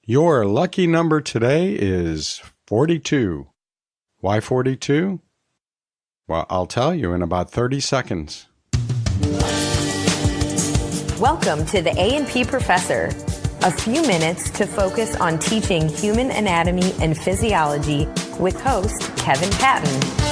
Your lucky number today is 42. Why 42? Well, I'll tell you in about 30 seconds. Welcome to the A&P Professor. A few minutes to focus on teaching human anatomy and physiology with host Kevin Patton.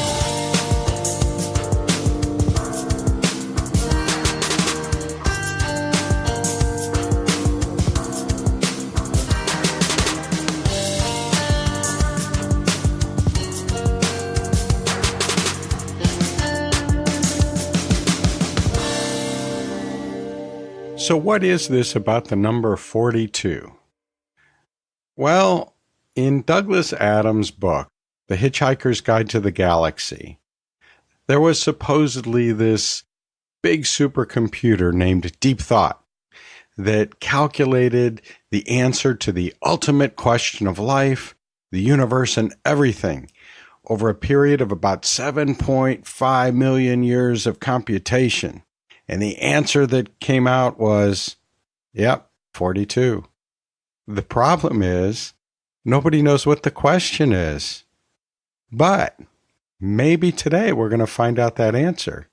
So what is this about the number 42? Well, in Douglas Adams' book, The Hitchhiker's Guide to the Galaxy, there was supposedly this big supercomputer named Deep Thought that calculated the answer to the ultimate question of life, the universe, and everything over a period of about 7.5 million years of computation. And the answer that came out was, 42. The problem is, nobody knows what the question is. But maybe today we're going to find out that answer.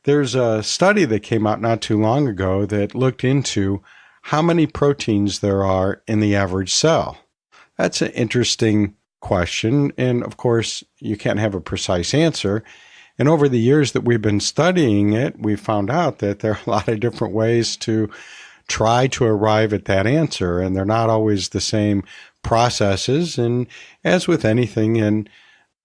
There's a study that came out not too long ago that looked into how many proteins there are in the average cell. That's an interesting question. And of course, you can't have a precise answer. And over the years that we've been studying it, we found out that there are a lot of different ways to try to arrive at that answer, and they're not always the same processes. And as with anything in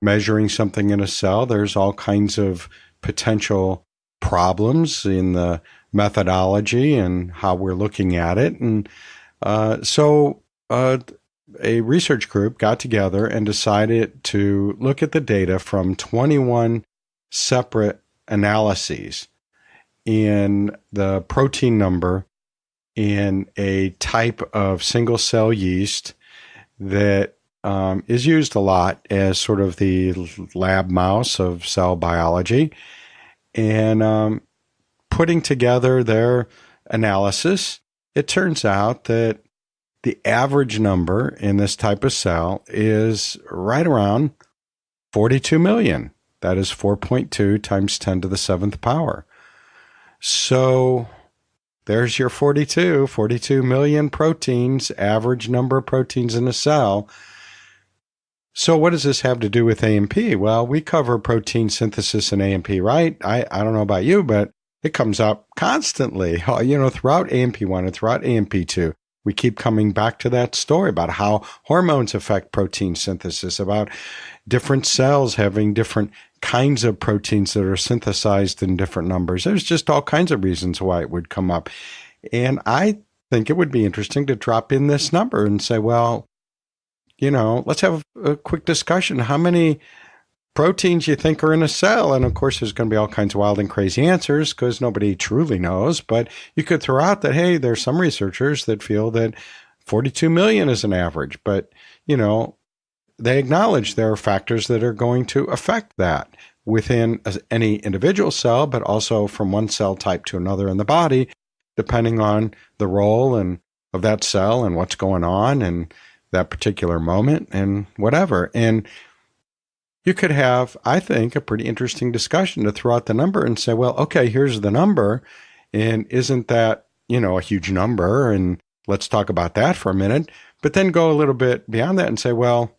measuring something in a cell, there's all kinds of potential problems in the methodology and how we're looking at it. And so a research group got together and decided to look at the data from 21 separate analyses in the protein number in a type of single cell yeast that is used a lot as sort of the lab mouse of cell biology, and putting together their analysis, it turns out that the average number in this type of cell is right around 42 million. That is 4.2 times 10 to the 7th power. So there's your 42 million proteins, average number of proteins in a cell. So what does this have to do with A&P? Well, we cover protein synthesis in A&P, right? I don't know about you, but it comes up constantly, throughout A&P1 and throughout A&P2. We keep coming back to that story about how hormones affect protein synthesis, about different cells having different kinds of proteins that are synthesized in different numbers. There's just all kinds of reasons why it would come up. And I think it would be interesting to drop in this number and say, well, let's have a quick discussion. How many proteins you think are in a cell? And of course, there's going to be all kinds of wild and crazy answers because nobody truly knows. But you could throw out that, hey, there's some researchers that feel that 42 million is an average. But, they acknowledge there are factors that are going to affect that within any individual cell, but also from one cell type to another in the body, depending on the role of that cell and what's going on in that particular moment and whatever. And you could have, I think, a pretty interesting discussion to throw out the number and say, well, okay, here's the number. And isn't that, a huge number? And let's talk about that for a minute. But then go a little bit beyond that and say, well,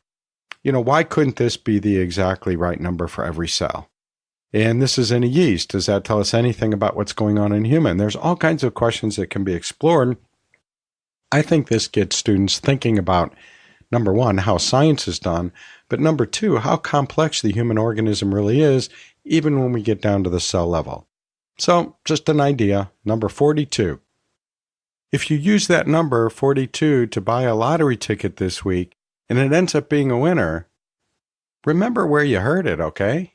why couldn't this be the exactly right number for every cell? And this is in a yeast. Does that tell us anything about what's going on in human? There's all kinds of questions that can be explored. I think this gets students thinking about, number one, how science is done, but number two, how complex the human organism really is, even when we get down to the cell level. So just an idea, number 42. If you use that number 42 to buy a lottery ticket this week, and it ends up being a winner, remember where you heard it, okay?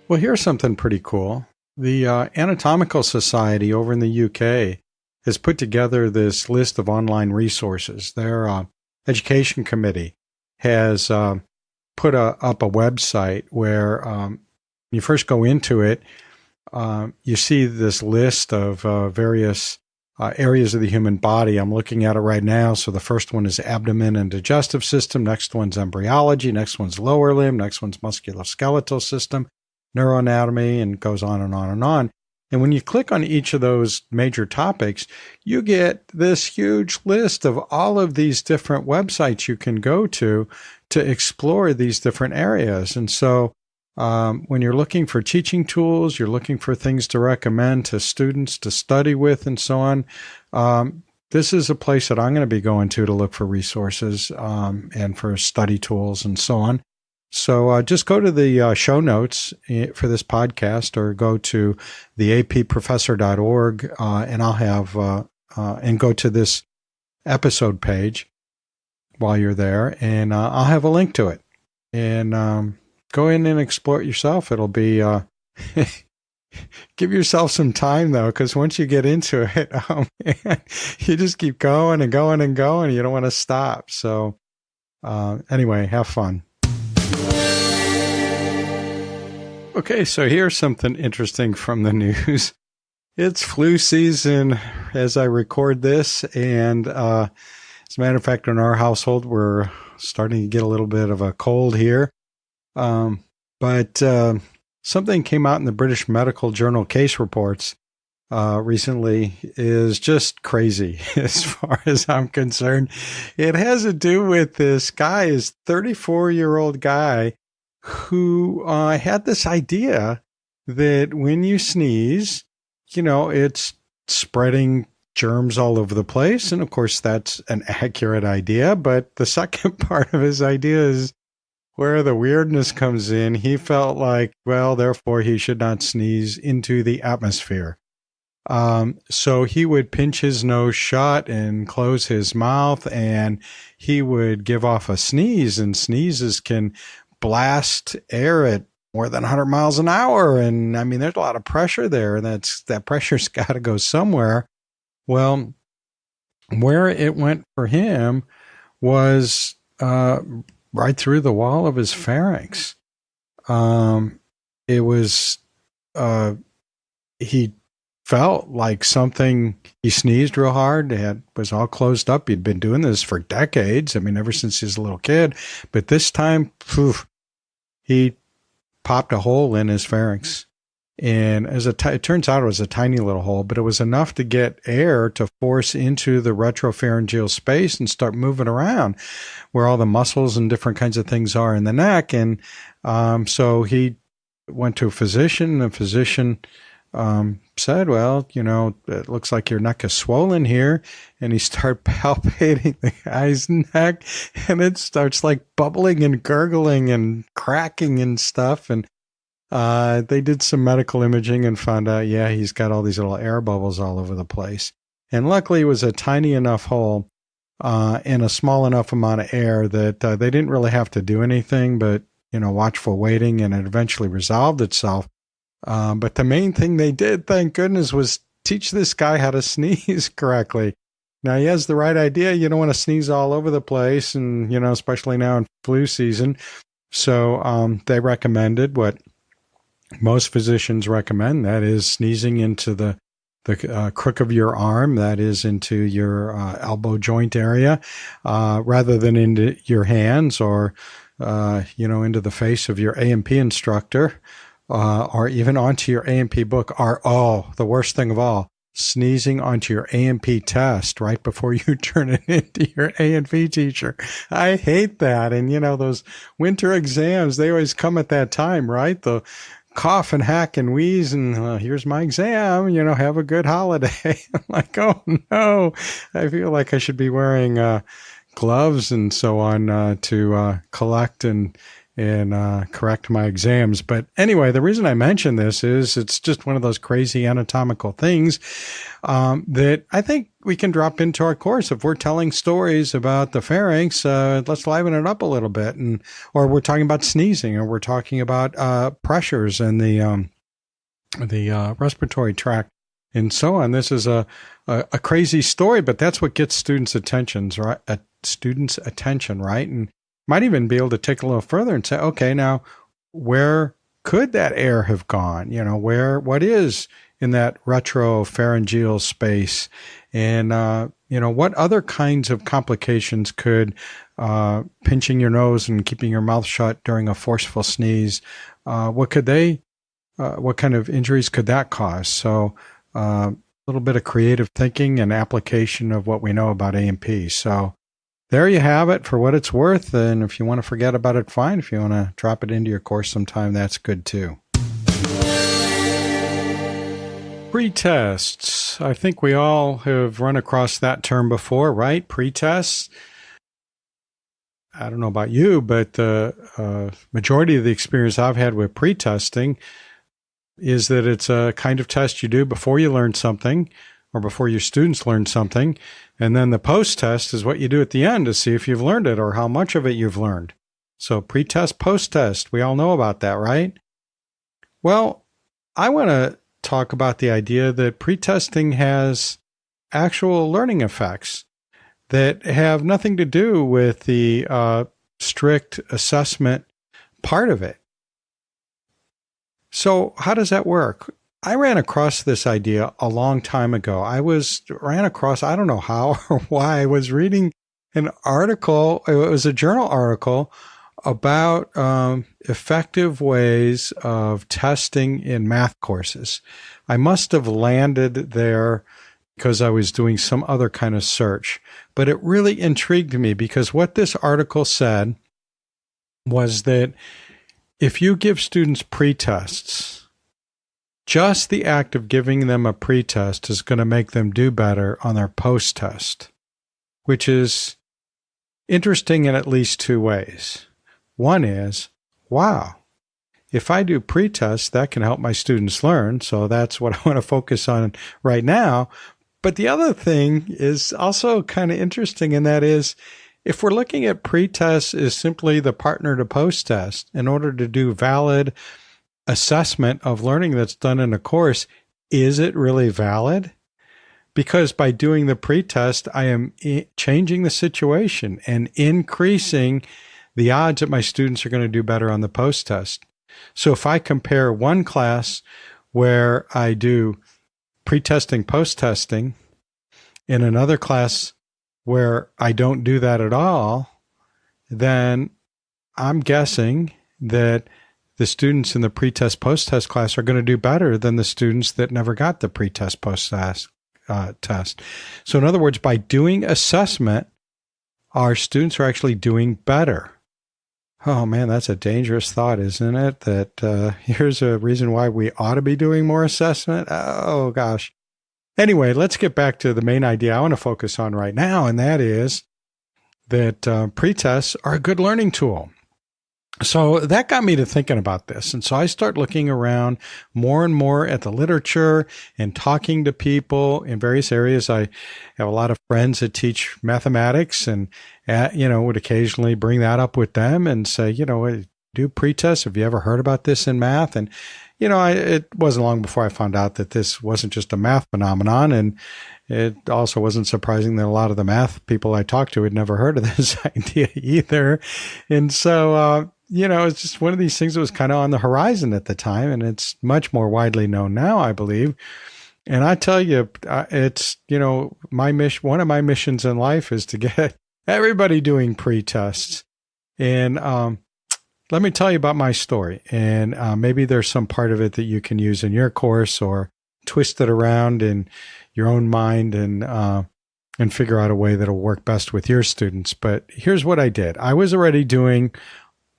Well, here's something pretty cool. The Anatomical Society over in the UK has put together this list of online resources. Their education committee has put up a website where you first go into it. you see this list of various areas of the human body. I'm looking at it right now. So the first one is abdomen and digestive system. Next one's embryology. Next one's lower limb. Next one's musculoskeletal system, neuroanatomy, and goes on and on and on. And when you click on each of those major topics, you get this huge list of all of these different websites you can go to explore these different areas. And so when you're looking for teaching tools, you're looking for things to recommend to students to study with and so on, this is a place that I'm going to be going to look for resources and for study tools and so on. So just go to the show notes for this podcast or go to the approfessor.org and I'll have and go to this episode page while you're there, and I'll have a link to it. And go in and explore it yourself. It'll be give yourself some time though, because once you get into it, oh man, you just keep going and going and going. You don't want to stop. So anyway, have fun. Okay, so here's something interesting from the news. It's flu season as I record this, and as a matter of fact, in our household, we're starting to get a little bit of a cold here. But something came out in the British Medical Journal case reports recently is just crazy as far as I'm concerned. It has to do with this guy, this 34-year-old guy, who had this idea that when you sneeze, it's spreading germs all over the place. And of course, that's an accurate idea. But the second part of his idea is where the weirdness comes in. He felt like, well, therefore, he should not sneeze into the atmosphere. So he would pinch his nose shut and close his mouth, and he would give off a sneeze, and sneezes can blast air at more than 100 miles an hour. And I mean, there's a lot of pressure there. That pressure's got to go somewhere. Well, where it went for him was right through the wall of his pharynx. It was, he felt like something, he sneezed real hard, was all closed up. He'd been doing this for decades. I mean, ever since he was a little kid. But this time, he popped a hole in his pharynx. And it turns out it was a tiny little hole, but it was enough to get air to force into the retropharyngeal space and start moving around where all the muscles and different kinds of things are in the neck. And so he went to a physician. The physician said, well, it looks like your neck is swollen here. And he started palpating the guy's neck, and it starts like bubbling and gurgling and cracking and stuff. And they did some medical imaging and found out, yeah, he's got all these little air bubbles all over the place. And luckily it was a tiny enough hole and a small enough amount of air that they didn't really have to do anything but, watchful waiting, and it eventually resolved itself. But the main thing they did, thank goodness, was teach this guy how to sneeze correctly. Now, he has the right idea. You don't want to sneeze all over the place, and, especially now in flu season. So they recommended what most physicians recommend, that is sneezing into the crook of your arm, that is into your elbow joint area, rather than into your hands or, into the face of your A&P instructor, or even onto your A&P book, or, the worst thing of all, sneezing onto your A&P test right before you turn it into your A&P teacher. I hate that. And, those winter exams, they always come at that time, right? The cough and hack and wheeze and here's my exam, have a good holiday. I'm like, oh no, I feel like I should be wearing gloves and so on to collect and correct my exams. But anyway, the reason I mention this is it's just one of those crazy anatomical things that I think we can drop into our course. If we're telling stories about the pharynx, let's liven it up a little bit. Or we're talking about sneezing, or we're talking about pressures in the respiratory tract and so on. This is a crazy story, but that's what gets students' attention, right? Right? And might even be able to take a little further and say, okay, now where could that air have gone? What is in that retropharyngeal space? And, what other kinds of complications could pinching your nose and keeping your mouth shut during a forceful sneeze, what kind of injuries could that cause? So a little bit of creative thinking and application of what we know about A&P. So there you have it for what it's worth. And if you want to forget about it, fine. If you want to drop it into your course sometime, that's good too. Pretests. I think we all have run across that term before, right? Pretests. I don't know about you, but the majority of the experience I've had with pretesting is that it's a kind of test you do before you learn something or before your students learn something. And then the post-test is what you do at the end to see if you've learned it or how much of it you've learned. So pre-test, post-test, we all know about that, right? Well, I want to talk about the idea that pretesting has actual learning effects that have nothing to do with the strict assessment part of it. So how does that work? I ran across this idea a long time ago. I don't know how or why, I was reading an article. It was a journal article about effective ways of testing in math courses. I must have landed there because I was doing some other kind of search. But it really intrigued me because what this article said was that if you give students pretests, just the act of giving them a pretest is going to make them do better on their post-test, which is interesting in at least two ways. One is, wow, if I do pretests, that can help my students learn. So that's what I want to focus on right now. But the other thing is also kind of interesting, and that is, if we're looking at pretests as simply the partner to post-test in order to do valid assessment of learning that's done in a course, is it really valid? Because by doing the pretest, I am changing the situation and increasing the odds that my students are going to do better on the post-test. So if I compare one class where I do pretesting, post-testing, in another class where I don't do that at all, then I'm guessing that the students in the pretest, post-test class are going to do better than the students that never got the pretest, post-test test. So in other words, by doing assessment, our students are actually doing better. Oh man, that's a dangerous thought, isn't it? That here's a reason why we ought to be doing more assessment. Oh gosh. Anyway, let's get back to the main idea I want to focus on right now, and that is that pretests are a good learning tool. So that got me to thinking about this. And so I start looking around more and more at the literature and talking to people in various areas. I have a lot of friends that teach mathematics and, would occasionally bring that up with them and say, do pretests. Have you ever heard about this in math? And, it wasn't long before I found out that this wasn't just a math phenomenon. And it also wasn't surprising that a lot of the math people I talked to had never heard of this idea either. And so, it's just one of these things that was kind of on the horizon at the time, and it's much more widely known now, I believe. And I tell you, it's, my mission, one of my missions in life is to get everybody doing pretests. And let me tell you about my story. And maybe there's some part of it that you can use in your course or twist it around in your own mind and figure out a way that'll work best with your students. But here's what I did. I was already doing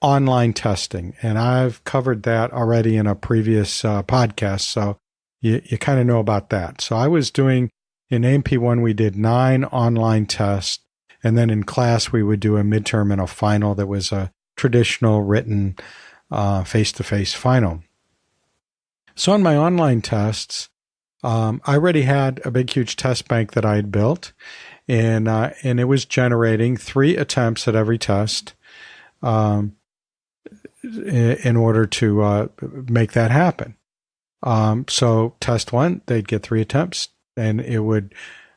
online testing, and I've covered that already in a previous podcast, so you kind of know about that. So I was doing, in AP1, we did 9 online tests, and then in class we would do a midterm and a final that was a traditional written face-to-face final. So on my online tests, I already had a big, huge test bank that I had built, and it was generating 3 attempts at every test. In order to make that happen. So test 1, they'd get 3 attempts, and it would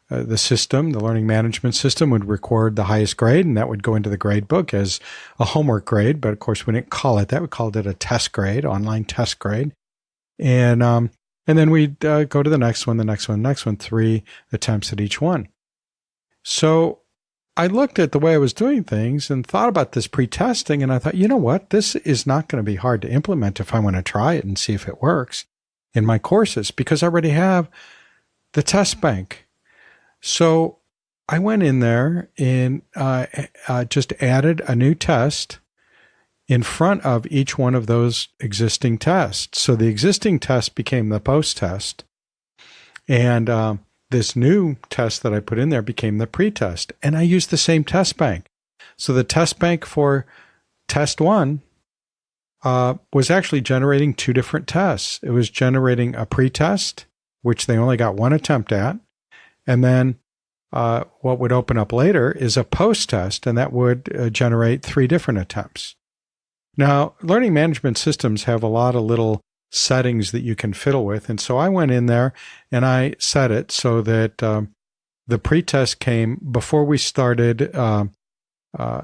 the system, the learning management system, would record the highest grade, and that would go into the grade book as a homework grade. But of course, we didn't call it that. We called it a test grade, online test grade. And then we'd go to the next one, 3 attempts at each one. So I looked at the way I was doing things and thought about this pre-testing, and I thought, you know what? This is not going to be hard to implement if I want to try it and see if it works in my courses, because I already have the test bank. So I went in there and just added a new test in front of each one of those existing tests. So the existing test became the post-test, and this new test that I put in there became the pre-test, and I used the same test bank. So the test bank for test 1 was actually generating 2 different tests. It was generating a pre-test, which they only got 1 attempt at, and then what would open up later is a post-test, and that would generate 3 different attempts. Now, learning management systems have a lot of little settings that you can fiddle with. And so I went in there and I set it so that the pretest came before we started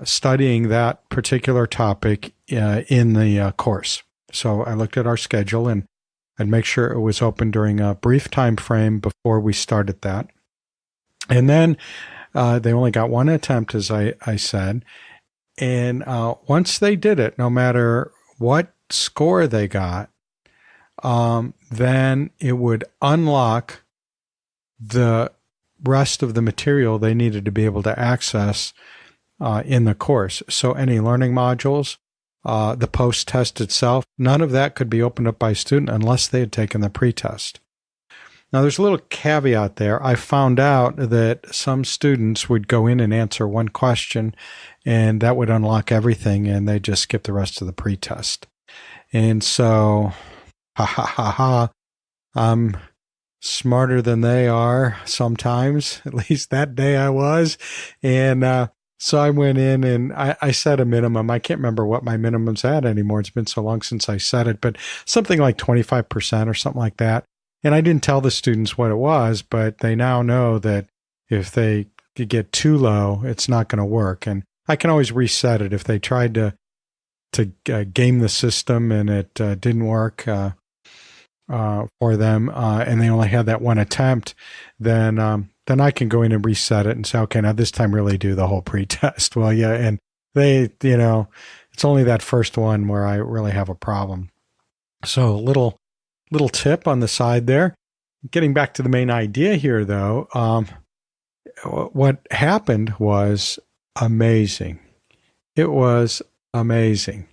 studying that particular topic in the course. So I looked at our schedule and I'd make sure it was open during a brief time frame before we started that. And then they only got 1 attempt, as I said. And once they did it, no matter what score they got, then it would unlock the rest of the material they needed to be able to access in the course. So any learning modules, the post-test itself, none of that could be opened up by a student unless they had taken the pre-test. Now, there's a little caveat there. I found out that some students would go in and answer 1 question, and that would unlock everything, and they just skip the rest of the pre-test. And so, I'm smarter than they are sometimes. At least that day I was. And so I went in and I set a minimum. I can't remember what my minimum's at anymore. It's been so long since I set it, but something like 25% or something like that. And I didn't tell the students what it was, but they now know that if they get too low, it's not going to work. And I can always reset it. If they tried to game the system and it didn't work for them, and they only had that 1 attempt, then I can go in and reset it and say, okay, now this time really do the whole pre-test. Well, yeah, and they, it's only that first one where I really have a problem. So little tip on the side there. Getting back to the main idea here, though, what happened was amazing. It was amazing.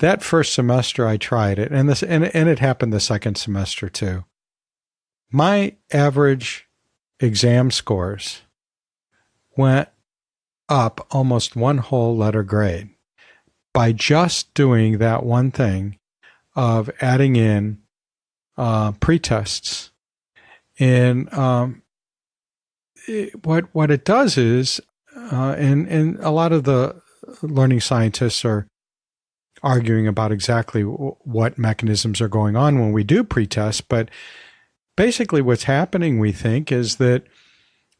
That first semester I tried it, and it happened the second semester too. My average exam scores went up almost 1 whole letter grade by just doing that one thing of adding in pretests. And what it does is, and a lot of the learning scientists are arguing about exactly what mechanisms are going on when we do pretest, but basically what's happening, we think, is that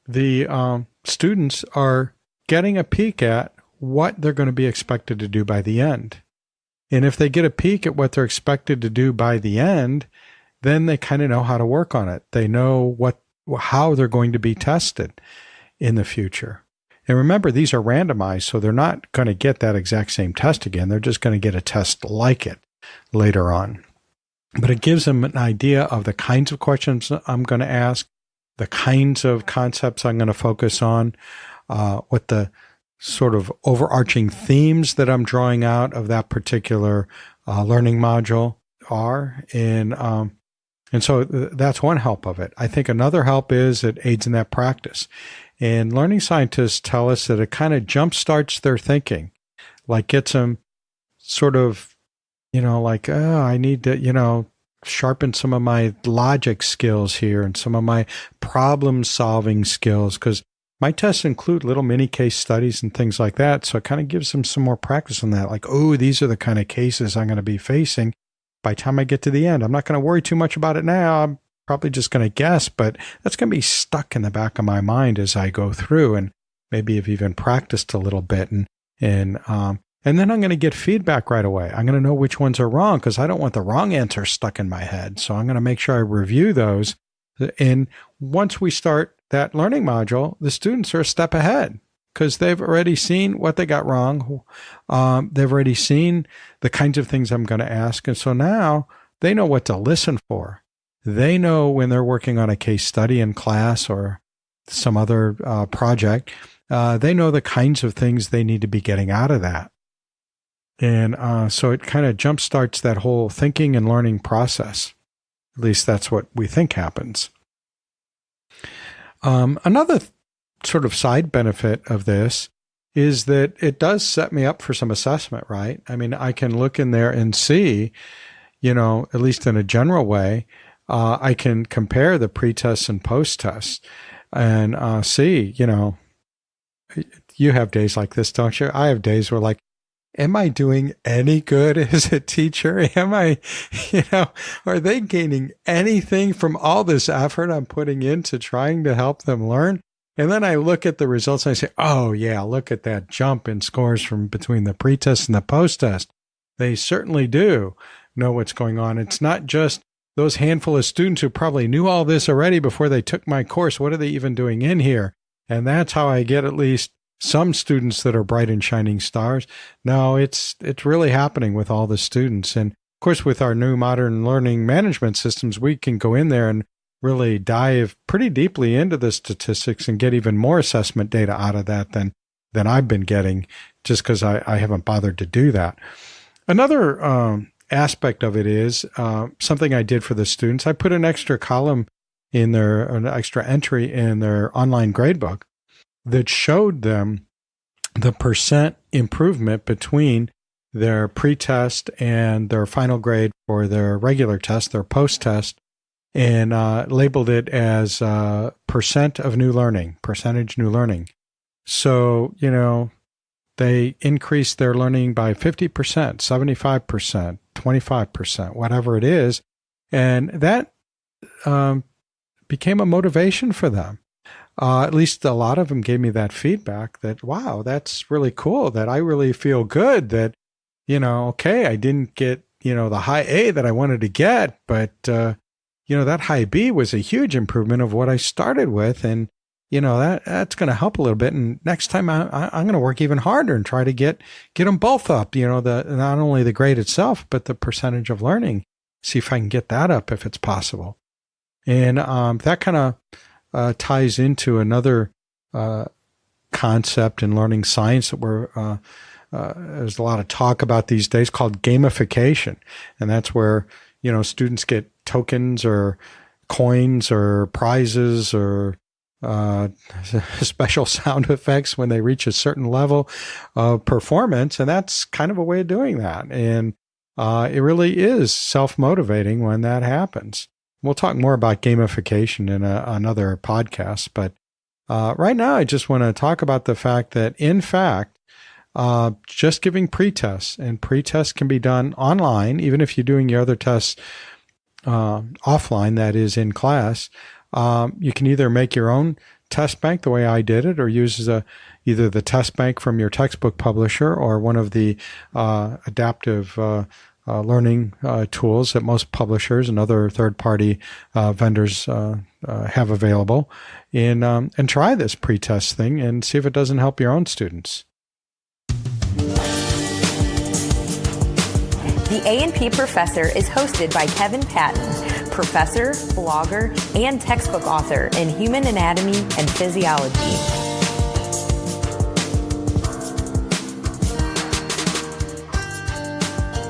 the students are getting a peek at what they're going to be expected to do by the end. And if they get a peek at what they're expected to do by the end, then they kind of know how to work on it. They know how they're going to be tested in the future. And remember, these are randomized, so they're not going to get that exact same test again. They're just going to get a test like it later on. But it gives them an idea of the kinds of questions I'm going to ask, the kinds of concepts I'm going to focus on, what the sort of overarching themes that I'm drawing out of that particular learning module are. And so that's one help of it. I think another help is it aids in that practice. And learning scientists tell us that it kind of jumpstarts their thinking, like gets them sort of, like, oh, I need to, sharpen some of my logic skills here and some of my problem solving skills, because my tests include little mini case studies and things like that. So it kind of gives them some more practice on that. Like, oh, these are the kind of cases I'm going to be facing by the time I get to the end. I'm not going to worry too much about it now. I'm probably just going to guess, but that's going to be stuck in the back of my mind as I go through, and maybe I've even practiced a little bit. And then I'm going to get feedback right away. I'm going to know which ones are wrong because I don't want the wrong answer stuck in my head. So I'm going to make sure I review those. And once we start that learning module, the students are a step ahead because they've already seen what they got wrong. They've already seen the kinds of things I'm going to ask. And so now they know what to listen for. They know when they're working on a case study in class or some other project, they know the kinds of things they need to be getting out of that. And so it kind of jumpstarts that whole thinking and learning process. At least that's what we think happens. Another sort of side benefit of this is that it does set me up for some assessment, right? I mean, I can look in there and see, at least in a general way, I can compare the pre-tests and post-tests and see, you have days like this, don't you? I have days where am I doing any good as a teacher? Am I, are they gaining anything from all this effort I'm putting into trying to help them learn? And then I look at the results and I say, oh yeah, look at that jump in scores from between the pre-test and the post-test. They certainly do know what's going on. It's not just those handful of students who probably knew all this already before they took my course. What are they even doing in here? And that's how I get at least some students that are bright and shining stars. No, it's really happening with all the students. And of course, with our new modern learning management systems, we can go in there and really dive pretty deeply into the statistics and get even more assessment data out of that than I've been getting just because I haven't bothered to do that. Another aspect of it is something I did for the students. I put an extra column in an extra entry in their online gradebook that showed them the percent improvement between their pre-test and their final grade for their regular test, their post-test, and labeled it as percentage new learning. So, they increased their learning by 50%, 75%, 25%, whatever it is. And that became a motivation for them. At least a lot of them gave me that feedback that, wow, that's really cool, that I really feel good that, okay, I didn't get, the high A that I wanted to get, but, that high B was a huge improvement of what I started with. And, that's going to help a little bit. And next time I'm going to work even harder and try to get them both up, not only the grade itself, but the percentage of learning, see if I can get that up if it's possible. And that kind of ties into another concept in learning science that there's a lot of talk about these days called gamification. And that's where, students get tokens or coins or prizes or special sound effects when they reach a certain level of performance. And that's kind of a way of doing that. And it really is self-motivating when that happens. We'll talk more about gamification in another podcast, but right now I just want to talk about the fact that, in fact, just giving pre-tests, and pre-tests can be done online, even if you're doing your other tests offline, that is in class. You can either make your own test bank the way I did it, or use either the test bank from your textbook publisher or one of the adaptive learning tools that most publishers and other third-party vendors have available, and try this pre-test thing and see if it doesn't help your own students. The A&P Professor is hosted by Kevin Patton, professor, blogger, and textbook author in human anatomy and physiology.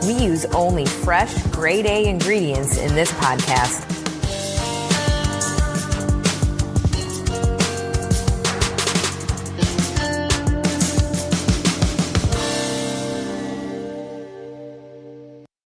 We use only fresh, grade A ingredients in this podcast.